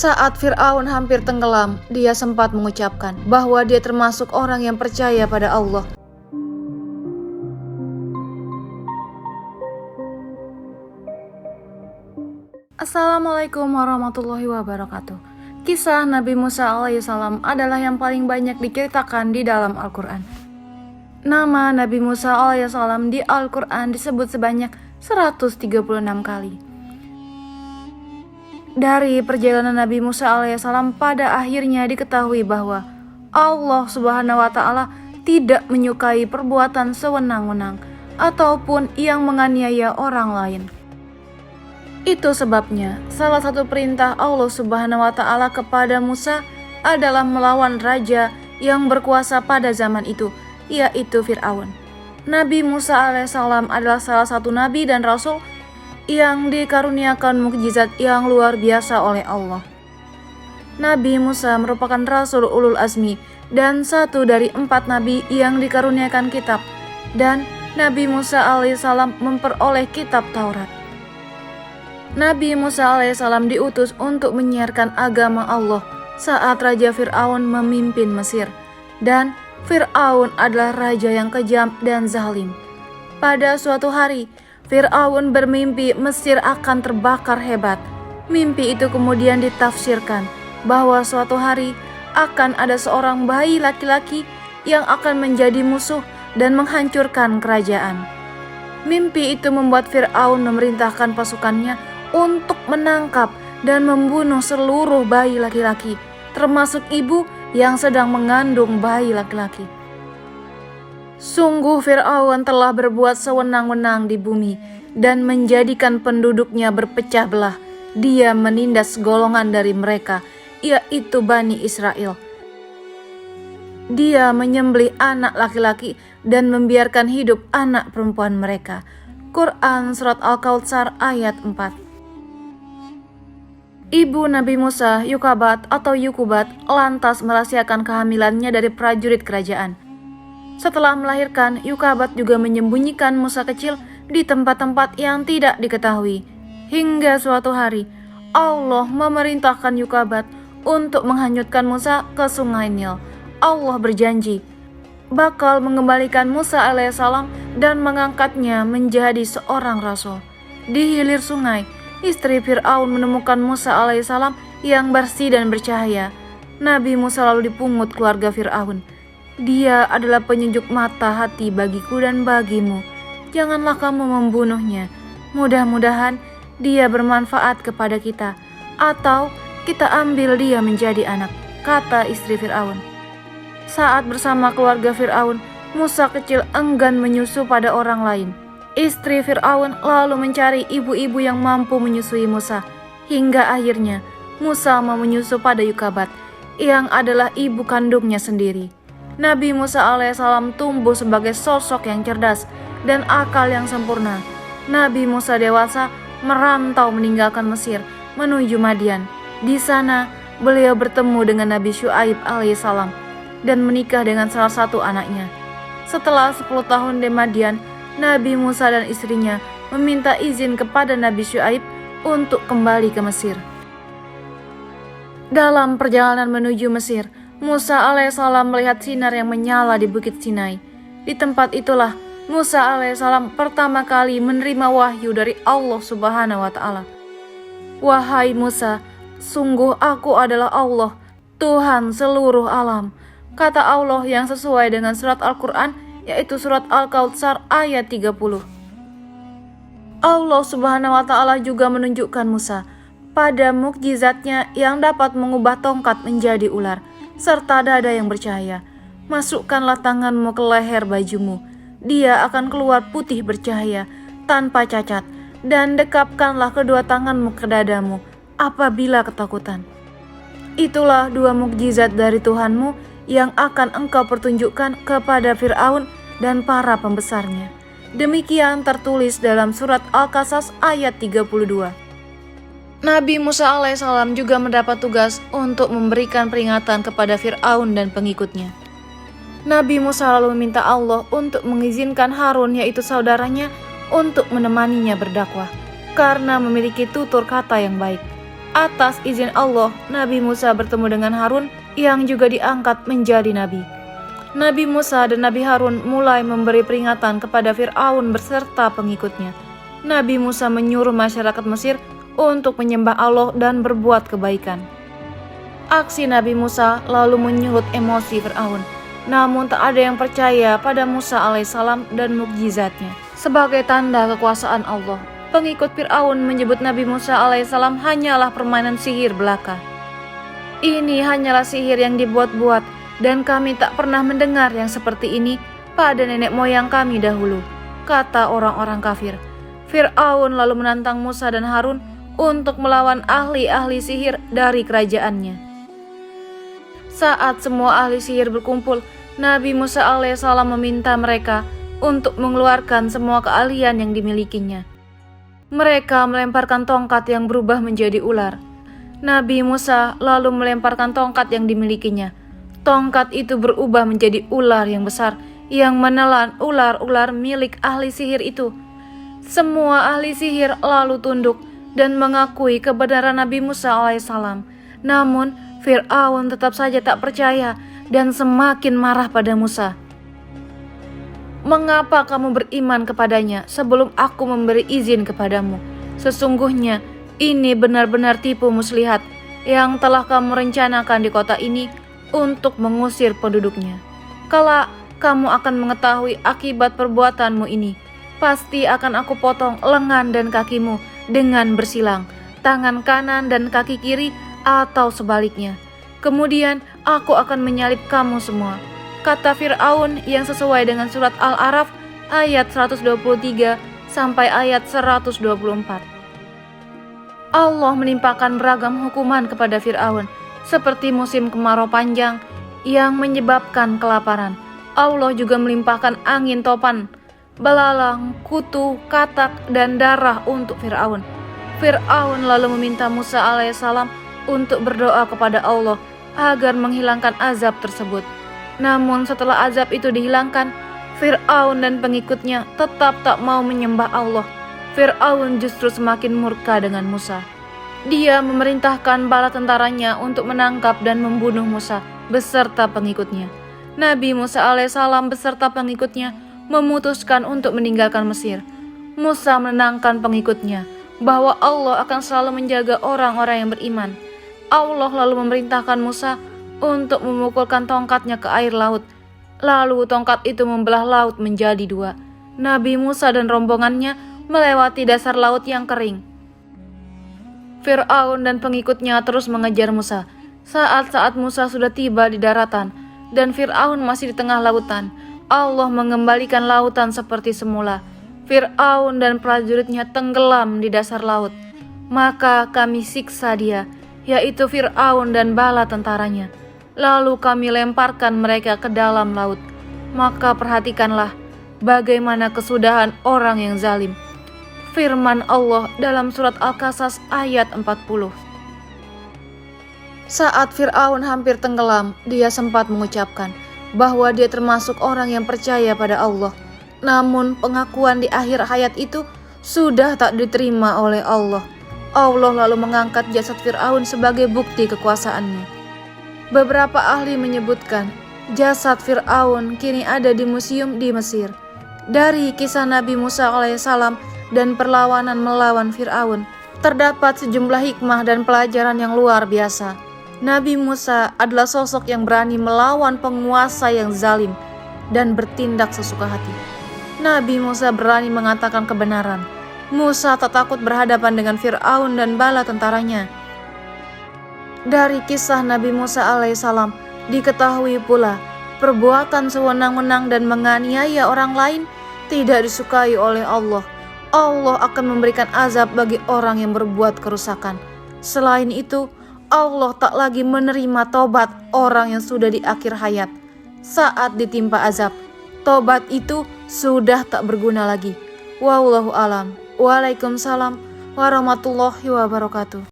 Saat Fir'aun hampir tenggelam, dia sempat mengucapkan bahwa dia termasuk orang yang percaya pada Allah. Assalamualaikum warahmatullahi wabarakatuh. Kisah Nabi Musa alaihissalam adalah yang paling banyak diceritakan di dalam Al-Quran. Nama Nabi Musa alaihissalam di Al-Quran disebut sebanyak 136 kali. Dari perjalanan Nabi Musa alaihissalam pada akhirnya diketahui bahwa Allah Subhanahu wa Ta'ala tidak menyukai perbuatan sewenang-wenang ataupun yang menganiaya orang lain. Itu sebabnya salah satu perintah Allah Subhanahu wa Ta'ala kepada Musa adalah melawan raja yang berkuasa pada zaman itu, yaitu Fir'aun. Nabi Musa alaihissalam adalah salah satu nabi dan rasul yang dikaruniakan mukjizat yang luar biasa oleh Allah. Nabi Musa merupakan rasul ulul azmi dan satu dari 4 nabi yang dikaruniakan kitab, dan Nabi Musa alaihissalam memperoleh kitab Taurat. Nabi Musa alaihissalam diutus untuk menyiarkan agama Allah saat Raja Fir'aun memimpin Mesir, dan Fir'aun adalah raja yang kejam dan zalim. Pada suatu hari, Fir'aun bermimpi Mesir akan terbakar hebat. Mimpi itu kemudian ditafsirkan bahwa suatu hari akan ada seorang bayi laki-laki yang akan menjadi musuh dan menghancurkan kerajaan. Mimpi itu membuat Fir'aun memerintahkan pasukannya untuk menangkap dan membunuh seluruh bayi laki-laki, termasuk ibu yang sedang mengandung bayi laki-laki. Sungguh Fir'aun telah berbuat sewenang-wenang di bumi dan menjadikan penduduknya berpecah belah. Dia menindas golongan dari mereka, yaitu Bani Israel. Dia menyembelih anak laki-laki dan membiarkan hidup anak perempuan mereka. Quran Surat Al-Kautsar ayat 4. Ibu Nabi Musa, Yukabat atau Yukubat, lantas merahasiakan kehamilannya dari prajurit kerajaan. Setelah melahirkan, Yukabat juga menyembunyikan Musa kecil di tempat-tempat yang tidak diketahui. Hingga suatu hari, Allah memerintahkan Yukabat untuk menghanyutkan Musa ke sungai Nil. Allah berjanji bakal mengembalikan Musa alaihissalam dan mengangkatnya menjadi seorang rasul. Di hilir sungai, istri Fir'aun menemukan Musa alaihissalam yang bersih dan bercahaya. Nabi Musa lalu dipungut keluarga Fir'aun. Dia adalah penyejuk mata hati bagiku dan bagimu. Janganlah kamu membunuhnya. Mudah-mudahan dia bermanfaat kepada kita, atau kita ambil dia menjadi anak, kata istri Fir'aun. Saat bersama keluarga Fir'aun, Musa kecil enggan menyusu pada orang lain. Istri Fir'aun lalu mencari ibu-ibu yang mampu menyusui Musa, hingga akhirnya Musa mau menyusu pada Yukabat, yang adalah ibu kandungnya sendiri. Nabi Musa alaihissalam tumbuh sebagai sosok yang cerdas dan akal yang sempurna. Nabi Musa dewasa merantau meninggalkan Mesir menuju Madian. Di sana beliau bertemu dengan Nabi Syuaib alaihissalam dan menikah dengan salah satu anaknya. Setelah 10 tahun di Madian, Nabi Musa dan istrinya meminta izin kepada Nabi Syuaib untuk kembali ke Mesir. Dalam perjalanan menuju Mesir, Musa alaihissalam melihat sinar yang menyala di Bukit Sinai. Di tempat itulah Musa alaihissalam pertama kali menerima wahyu dari Allah Subhanahu wa Ta'ala. Wahai Musa, sungguh aku adalah Allah, Tuhan seluruh alam, kata Allah yang sesuai dengan surat Al-Quran, yaitu surat Al-Kautsar ayat 30. Allah Subhanahu wa Ta'ala juga menunjukkan Musa pada mukjizatnya yang dapat mengubah tongkat menjadi ular serta dada yang bercahaya. Masukkanlah tanganmu ke leher bajumu, dia akan keluar putih bercahaya tanpa cacat, dan dekapkanlah kedua tanganmu ke dadamu apabila ketakutan. Itulah 2 mukjizat dari Tuhanmu yang akan engkau pertunjukkan kepada Fir'aun dan para pembesarnya. Demikian tertulis dalam surat Al-Qasas ayat 32. Nabi Musa alaihissalam juga mendapat tugas untuk memberikan peringatan kepada Fir'aun dan pengikutnya. Nabi Musa lalu meminta Allah untuk mengizinkan Harun, yaitu saudaranya, untuk menemaninya berdakwah karena memiliki tutur kata yang baik. Atas izin Allah, Nabi Musa bertemu dengan Harun yang juga diangkat menjadi nabi. Nabi Musa dan Nabi Harun mulai memberi peringatan kepada Fir'aun beserta pengikutnya. Nabi Musa menyuruh masyarakat Mesir untuk menyembah Allah dan berbuat kebaikan. Aksi Nabi Musa lalu menyulut emosi Fir'aun. Namun tak ada yang percaya pada Musa alaihissalam dan mukjizatnya. Sebagai tanda kekuasaan Allah, pengikut Fir'aun menyebut Nabi Musa alaihissalam hanyalah permainan sihir belaka. Ini hanyalah sihir yang dibuat-buat dan kami tak pernah mendengar yang seperti ini pada nenek moyang kami dahulu, kata orang-orang kafir. Fir'aun lalu menantang Musa dan Harun untuk melawan ahli-ahli sihir dari kerajaannya. Saat semua ahli sihir berkumpul, Nabi Musa alaihissalam meminta mereka untuk mengeluarkan semua keahlian yang dimilikinya. Mereka melemparkan tongkat yang berubah menjadi ular. Nabi Musa lalu melemparkan tongkat yang dimilikinya. Tongkat itu berubah menjadi ular yang besar yang menelan ular-ular milik ahli sihir itu. Semua ahli sihir lalu tunduk dan mengakui kebenaran Nabi Musa alaihissalam. Namun Fir'aun tetap saja tak percaya dan semakin marah pada Musa. Mengapa kamu beriman kepadanya sebelum aku memberi izin kepadamu? Sesungguhnya ini benar-benar tipu muslihat yang telah kamu rencanakan di kota ini untuk mengusir penduduknya. Kelak kamu akan mengetahui akibat perbuatanmu ini. Pasti akan aku potong lengan dan kakimu dengan bersilang, tangan kanan dan kaki kiri atau sebaliknya. Kemudian aku akan menyalib kamu semua, kata Fir'aun yang sesuai dengan surat Al-A'raf ayat 123 sampai ayat 124. Allah menimpakan beragam hukuman kepada Fir'aun, seperti musim kemarau panjang yang menyebabkan kelaparan. Allah juga melimpahkan angin topan, belalang, kutu, katak, dan darah untuk Fir'aun. Fir'aun lalu meminta Musa alaihissalam untuk berdoa kepada Allah agar menghilangkan azab tersebut. Namun setelah azab itu dihilangkan, Fir'aun dan pengikutnya tetap tak mau menyembah Allah. Fir'aun justru semakin murka dengan Musa. Dia memerintahkan bala tentaranya untuk menangkap dan membunuh Musa beserta pengikutnya. Nabi Musa alaihissalam beserta pengikutnya memutuskan untuk meninggalkan Mesir. Musa menenangkan pengikutnya bahwa Allah akan selalu menjaga orang-orang yang beriman. Allah lalu memerintahkan Musa untuk memukulkan tongkatnya ke air laut. Lalu tongkat itu membelah laut menjadi dua. Nabi Musa dan rombongannya melewati dasar laut yang kering. Fir'aun dan pengikutnya terus mengejar Musa. Saat Musa sudah tiba di daratan dan Fir'aun masih di tengah lautan, Allah mengembalikan lautan seperti semula. Fir'aun dan prajuritnya tenggelam di dasar laut. Maka kami siksa dia, yaitu Fir'aun dan bala tentaranya. Lalu kami lemparkan mereka ke dalam laut. Maka perhatikanlah bagaimana kesudahan orang yang zalim. Firman Allah dalam surat Al-Qasas ayat 40. Saat Fir'aun hampir tenggelam, dia sempat mengucapkan bahwa dia termasuk orang yang percaya pada Allah. Namun pengakuan di akhir hayat itu sudah tak diterima oleh Allah. Allah lalu mengangkat jasad Fir'aun sebagai bukti kekuasaannya. Beberapa ahli menyebutkan jasad Fir'aun kini ada di museum di Mesir. Dari kisah Nabi Musa alaihissalam dan perlawanan melawan Fir'aun, terdapat sejumlah hikmah dan pelajaran yang luar biasa. Nabi Musa adalah sosok yang berani melawan penguasa yang zalim dan bertindak sesuka hati. Nabi Musa berani mengatakan kebenaran. Musa tak takut berhadapan dengan Fir'aun dan bala tentaranya. Dari kisah Nabi Musa alaihissalam diketahui pula perbuatan sewenang-wenang dan menganiaya orang lain tidak disukai oleh Allah. Allah akan memberikan azab bagi orang yang berbuat kerusakan. Selain itu, Allah tak lagi menerima tobat orang yang sudah di akhir hayat. Saat ditimpa azab, tobat itu sudah tak berguna lagi. Wallahu alam. Waalaikumsalam warahmatullahi wabarakatuh.